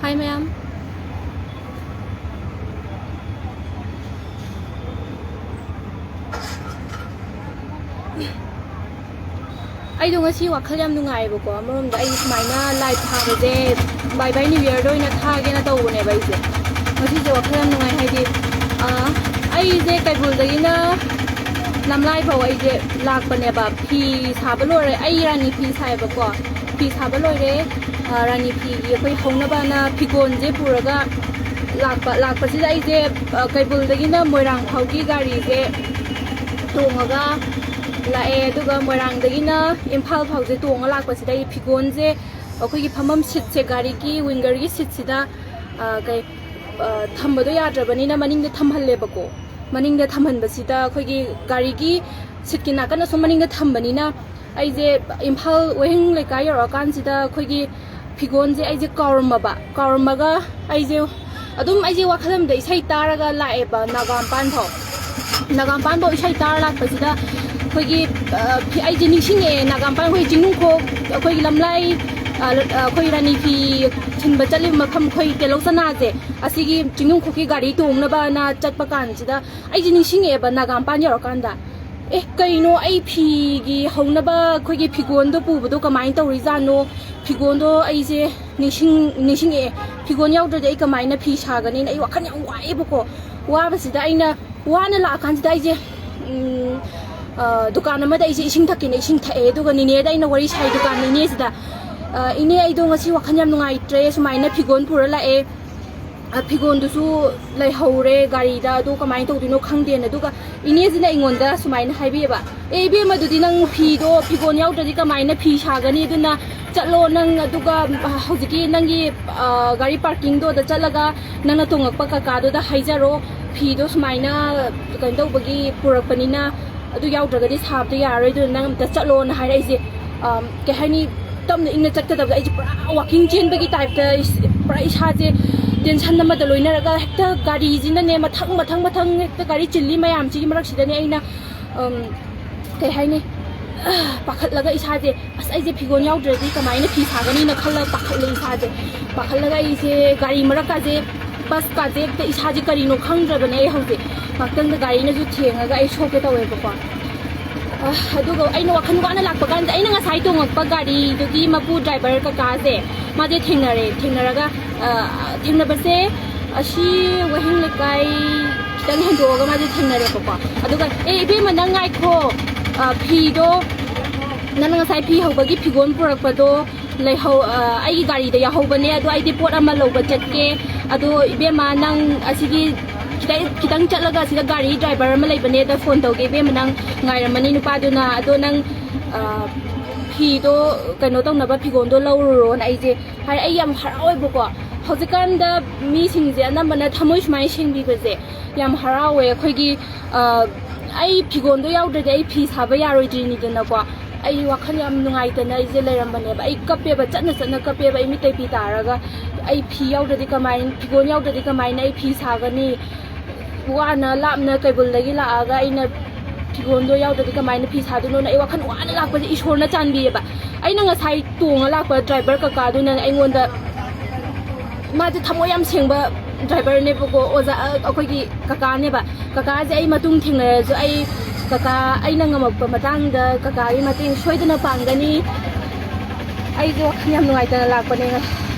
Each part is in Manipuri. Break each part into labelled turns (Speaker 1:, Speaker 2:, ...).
Speaker 1: Hi ma'am. I don't see what Kalam Nungai Boko, among the Ice Mina, life have a day, by New Year doing a tag in a dog whenever is it. What is your Kalam Nungai Heidi? I say I will the inner Namlai Boy, Lak Baneba, peace, Habalore, Irani peace, Habako, peace, Habalore, Rani P, Honabana, Pigon, Puraga, Lak Pasida is a Kabul the inner Morang, Hauki Gari, Tomaga. Lae duga morang dagina impal phauze tonga lakpa sida phigonje akhoi phamam sit se gari ki winger gi sit sida kai thambado yadrabani na maning de thamhalle bako maning de thamhan basida akhoi gi gari gi sit ki nakana so maning de thambani na aije impal wehing lekai yor kan sida akhoi gi phigonje aije kaurmaga aije adum aije wakhalam de isai taraga lae ba nagampan bo isai tar lakpa sida Kogi I didn't sing a Nagampan Jinko, Kogi Lamlai, Koi Rani P, Timbatali Makam Koi Telosanaze, Asigi, Jinko Gari to Nabana, Chatpakan, I didn't sing a Nagampan Yorokanda. Eh, Kaino AP, Honaba, Kogi Pigondo, Budoka Minto Rizano, Pigondo, I say, Nishing a Pigonia de Deka Mina P. Shaganin, a Wakanya Waibuko, Wabasida, one la candidate. Dukan amada isi ising thakin ising thae duga nine da ina wari sai dukan nine sida ine ai do ngasi wakhan yam nungai tre sumaina phigon pura la e phigon du su lai haure gari da du kamai to dino khangde na duga ine jina ingon da sumaina haibe ba e be ma du dinang phi do phigon yaw da kamai na phi sagani duna chatlo nang duga hojiki nangi gari parking do da chalaga nana tongak pa ka do da haijaro phi do sumaina kan do bagi purakpanina adu yaudragadi sabda yarai du nang ta chalo na harai je ke hani tam ing na chakta da ai pura walking chain bagi type ta pura isa je tension na ma da loina raga hekta gari jin ne mathang hekta gari chilli mayam chi marak sida ne aina ke hani pakhat laga isa je as ai je phigon yaudradi kamai na phi sagani na khalla pakhat le isa je pakhat laga ai je gari marak ka je bus ka je ta isa je kari no khangdra bane hauze Maktan the guy in a thing, I show it away before. I know a Kanwana Lapagan, I know a side of Pagadi, the Gimapu driver Kakaze, Mother Tinaraga, Tinabase, she were like guy, then hand over Mother Tinarapa. I do a be Manangai call Pido, Nanasai P. Hobagi Pigon Purapado, like how I gari the Yahobane, do I deport a malo budget, I do Ibema Nang Asigi. Kitang chalaga sila gari driver malay bane da phone tawge be manang ngairamani nupa do na ado nang phi do kano tong na ba phigon do lawro na aije har ai yam harawe boko hojikan da mi sing je anambana thamoi smai sing bi baje yam harawe khoi gi ai phigon do yaw de ai phi saba yaroi dini de na ko ai wakhan yam nungai ta na aije leiram bane ba ai kape ba chatna kape ba mi tai pi taraga ai phi yaw de kamai phigon yaw de kamai na ai phi sagani wana lapna kaibul lagi la aga ina phigondo yaw da kamai na phi sa du no ai wakhan wana lak pa ishor na chanbi ba ai na nga sai tonga lak pa driver ka ka du na ai ngonda ma de thamo yam sengba driver ne ko oza akoi gi kaka ne ba kaka je ai matung thingna jo ai kaka ai na ngam pa matang da kaka ri mating soidana pangani ai jo khanyam nuai ta lak pa ne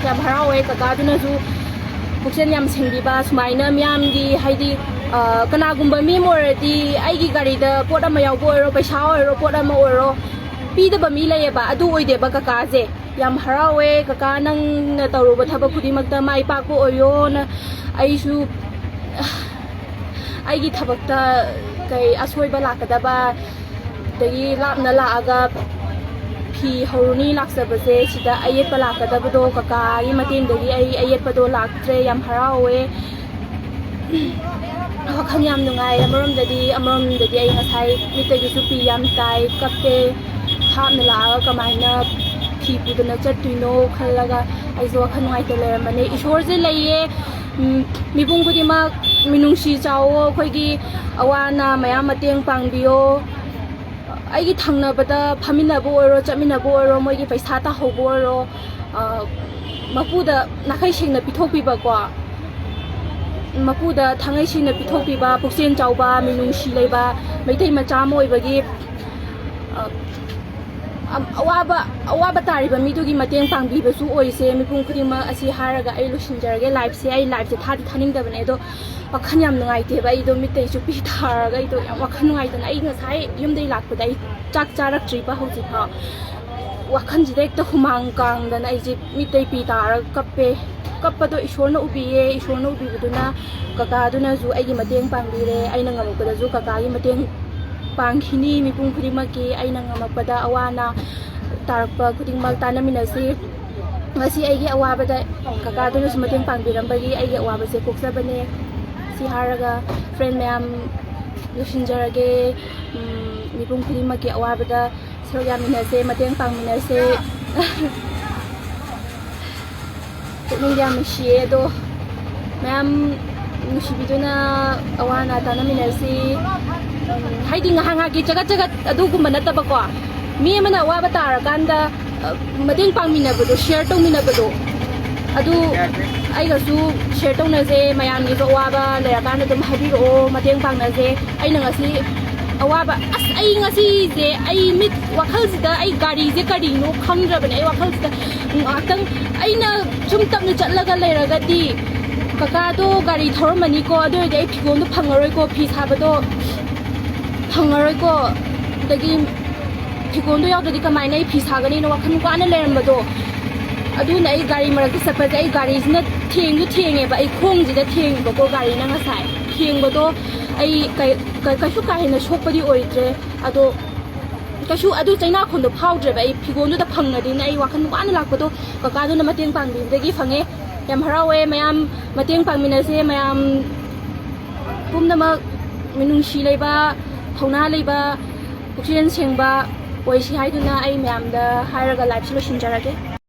Speaker 1: yam harawe kaka du na ju buksen yam sengbi ba sumaina myam gi haidi kanagumba mi morati aigi gari da pot ama yaw bo ro paisa ro pot ama ro pi da ba mi lay ba adu oide ba kaka je yam harawe kaka nang na taru ba thaba khudi makta mai pa ko oyo na ai su aigi thabak ta kai asoi ba lakada ba dagi lapna la aga phi horuni laksa base sida ayet pa lakada ba do kaka yi matin dagi ai ayet pa do laktre yam harawe wakhan yam nungai amarom dadi ai ngasai mitagi su pi yam tai kape tham la kamai na phi pu na chatino khalaga ai zo wakhan ngai te le mane ishor je leiye mibung khudi ma minungsi chawo khoi gi awana maya mateng pangbiyo ai gi thangna bada phamina bo ro chamina bo ro moi gi paisa ta ho bo ro ꯃꯄꯨꯗ ꯅꯥꯈꯩ ꯁꯦꯡꯅ ꯄꯤꯊꯣꯛꯄꯤꯕꯀꯣ ꯃꯄꯨꯗ ꯊꯥꯡꯉꯩ ꯁꯦꯡꯅ ꯄꯤꯊꯣꯛꯄꯤꯕ ꯄꯨꯛꯆꯦꯜ ꯆꯥꯎꯕ ꯃꯤꯅꯨꯡꯁꯤ ꯂꯩꯕ ꯃꯩꯇꯩ ꯃꯆꯥ ꯑꯃ ꯑꯣꯏꯕꯒꯤ ꯑꯋꯥꯕ ꯇꯥꯔꯤꯕ ꯃꯤꯗꯨꯒꯤ ꯃꯇꯦꯡ ꯄꯥꯡꯕꯤꯕꯁꯨ ꯑꯣꯏꯁꯦ ꯃꯤꯄꯨꯝ ꯈꯨꯗꯤꯡꯃꯛ ꯑꯁꯤ ꯍꯥꯏꯔꯒ ꯑꯩ ꯂꯣꯏꯁꯤꯟꯖꯔꯒꯦ ꯂꯥꯏꯐꯁꯦ ꯑꯩ ꯂꯥꯏꯐꯁꯦ ꯊꯥꯅꯤꯡꯗꯕꯅꯦ ꯑꯗꯣ ꯋꯥꯈꯜ ꯌꯥꯝ ꯅꯨꯡꯉꯥꯏꯇꯦꯕ ꯑꯩꯗꯣ ꯃꯤꯠꯇꯩꯁꯨ ꯄꯤ ꯊꯥꯔꯒ ꯑꯩꯗꯣ ꯌꯥꯝ ꯋꯥꯈꯜ ꯅꯨꯡꯉꯥꯏꯇꯅ ꯑꯩ ꯉꯁꯥꯏ ꯌꯨꯝꯗꯒꯤ ꯂꯥꯛꯄꯗ ꯑꯩ ꯆꯥꯛ ꯆꯥꯔꯛꯇ꯭ꯔꯤꯕ ꯍꯧꯖꯤꯛꯐꯥꯎ ꯋꯥꯈꯜꯁꯤꯗ ꯍꯦꯛꯇ ꯍꯨꯃꯥꯡ ꯀꯥꯡꯗꯅ ꯑꯩꯁꯦ ꯃꯤꯠꯇꯩ ꯄꯤ ꯇꯥꯔꯒ ꯀꯞꯄꯗꯣ ꯏꯁꯣꯔꯅ ꯎꯕꯤꯌꯦ ꯏꯁꯣꯔꯅ ꯎꯕꯤꯕꯗꯨꯅ ꯀꯀꯥꯗꯨꯅꯁꯨ ꯑꯩꯒꯤ ꯃꯇꯦꯡ ꯄꯥꯡꯕꯤꯔꯦ ꯑꯩꯅ ꯉꯝꯃꯛꯄꯗꯁꯨ ꯀꯀꯥꯒꯤ ꯃꯇꯦꯡ ꯄꯥꯡꯈꯤꯅꯤ ꯃꯤꯄꯨꯝ ꯈꯨꯗꯤꯡꯃꯛꯀꯤ ꯑꯩꯅ ꯉꯝꯃꯛꯄꯗ ꯑꯋꯥ ꯑꯅꯥ ꯇꯥꯔꯛꯄ ꯈꯨꯗꯤꯡꯃꯛ ꯇꯥꯟꯅꯃꯤꯟꯅꯁꯤ ꯉꯁꯤ ꯑꯩꯒꯤ ꯑꯋꯥꯕꯗ ꯀꯀꯥꯗꯨꯅꯁꯨ ꯃꯇꯦꯡ ꯄꯥꯡꯕꯤꯔꯝꯕꯒꯤ ꯑꯩꯒꯤ ꯑꯋꯥꯕꯁꯦ ꯀꯣꯛꯆꯕꯅꯦ ꯁꯤ ꯍꯥꯏꯔꯒ ꯐ꯭ꯔꯦꯟ ꯃꯌꯥꯝ ꯂꯣꯏꯁꯤꯟꯖꯔꯒꯦ ꯃꯤꯄꯨꯝ ꯈꯨꯗꯤꯡꯃꯛꯀꯤ ꯑꯋꯥꯕꯗ ꯁꯔꯨꯛ ꯌꯥꯃꯤꯟꯅꯁꯦ ꯃꯇꯦꯡ ꯄꯥꯡꯃꯤꯟꯅꯁꯦ ꯄꯨꯛꯅꯤꯡ ꯌꯥꯝ ꯅꯨꯡꯁꯤꯌꯦ ꯑꯗꯣ ꯃꯌꯥꯝ ꯅꯨꯡꯁꯤꯕꯤꯗꯨꯅ ꯑꯋꯥ ꯑꯅꯥ ꯇꯥꯟꯅꯃꯤꯟꯅꯁꯤ ꯍꯥꯏꯗꯤ ꯉꯥꯏꯍꯥꯛꯀꯤ ꯆꯒꯠ ꯑꯗꯨꯒꯨꯝꯕ ꯅꯠꯇꯕꯀꯣ ꯃꯤ ꯑꯃꯅ ꯑꯋꯥꯕ ꯇꯥꯔꯀꯥꯟꯗ ꯃꯇꯦꯡ ꯄꯥꯡꯃꯤꯟꯅꯕꯗꯣ ꯁꯤꯌꯔ ꯇꯧꯃꯤꯟꯅꯕꯗꯣ ꯑꯗꯨ ꯑꯩꯒꯁꯨ ꯁꯤꯌꯔ ꯇꯧꯅꯁꯦ ꯃꯌꯥꯝꯒꯤꯁꯨ ꯑꯋꯥꯕ ꯂꯩꯔꯀꯥꯟꯗ ꯑꯗꯨꯝ ꯍꯥꯏꯕꯤꯔꯛꯑꯣ ꯃꯇꯦꯡ ꯄꯥꯡꯅꯁꯦ ꯑꯩꯅ ꯉꯁꯤ ꯑꯋꯥꯕ ꯑꯁ ꯑꯩ ꯉꯁꯤꯁꯦ ꯑꯩ ꯋꯥꯈꯜꯁꯤꯗ ꯑꯩ ꯒꯥꯔꯤꯁꯦ ꯀꯔꯤꯅꯣ ꯈꯪꯗ꯭ꯔꯕꯅꯦ ꯑꯩ ꯋꯥꯈꯜꯁꯤꯗ ꯉꯥꯛꯇꯪ ꯑꯩꯅ ꯁꯨꯝ ꯇꯞꯅ ꯆꯠꯂꯒ ꯂꯩꯔꯒꯗꯤ ꯀꯀꯥꯗꯣ ꯒꯥꯔꯤ ꯊꯧꯔꯝꯃꯅꯤꯀꯣ ꯑꯗꯨ ꯑꯣꯏꯔꯗꯤ ꯑꯩ ꯐꯤꯒꯣꯟꯗꯣ ꯐꯪꯉꯔꯣꯏꯀꯣ ꯐꯤ ꯁꯥꯕꯗꯣ ꯐꯪꯉꯔꯣꯏꯀꯣ ꯑꯗꯒꯤ ꯐꯤꯒꯣꯟꯗꯣ ꯌꯥꯎꯗ꯭ꯔꯗꯤ ꯀꯃꯥꯏꯅ ꯑꯩ ꯐꯤ ꯁꯥꯒꯅꯤꯅ ꯋꯥꯈꯜ ꯋꯥꯅ ꯂꯩꯔꯝꯕꯗꯣ ꯑꯗꯨꯅ ꯑꯩ ꯒꯥꯔꯤ ꯃꯔꯛꯇ ꯆꯠꯄꯁꯦ ꯑꯩ ꯒꯥꯔꯤꯁꯤꯅ ꯊꯦꯡꯉꯦꯕ ꯑꯩ ꯈꯣꯡꯁꯤꯗ ꯊꯦꯡꯉꯦꯕꯀꯣ ꯒꯥꯔꯤꯅ ꯉꯁꯥꯏ ꯊꯦꯡꯕꯗꯣ ꯑꯩ ꯀꯩꯁꯨ ꯀꯥ ꯍꯦꯟꯅ ꯁꯣꯛꯄꯗꯤ ꯑꯣꯏꯗ꯭ꯔꯦ ꯑꯗꯣ ꯀꯩꯁꯨ ꯑꯗꯨ ꯆꯩꯅꯥꯈꯣꯟꯗꯣ ꯐꯥꯎꯗ꯭ꯔꯦꯕ ꯑꯩ ꯐꯤꯒꯣꯟꯗꯨꯗ ꯐꯪꯉꯗꯤꯅ ꯑꯩ ꯋꯥꯈꯜ ꯋꯥꯅ ꯂꯥꯛꯄꯗꯣ ꯀꯀꯥꯗꯨꯅ ꯃꯇꯦꯡ ꯄꯥꯡꯕꯤꯕꯗꯒꯤ ꯐꯪꯉꯦ ꯌꯥꯝ ꯍꯔꯥꯎꯋꯦ ꯃꯌꯥꯝ ꯃꯇꯦꯡ ꯄꯥꯡꯃꯤꯟꯅꯁꯦ ꯃꯌꯥꯝ ꯄꯨꯝꯅꯃꯛ ꯃꯤꯅꯨꯡꯁꯤ ꯂꯩꯕ ꯊꯧꯅꯥ ꯂꯩꯕ ꯄꯨꯛꯆꯦꯜ ꯁꯦꯡꯕ ꯑꯣꯏꯁꯤ ꯍꯥꯏꯗꯨꯅ ꯑꯩ ꯃꯌꯥꯝꯗ ꯍꯥꯏꯔꯒ ꯂꯥꯏꯐꯁꯦ ꯂꯣꯏꯁꯤꯟꯖꯔꯒꯦ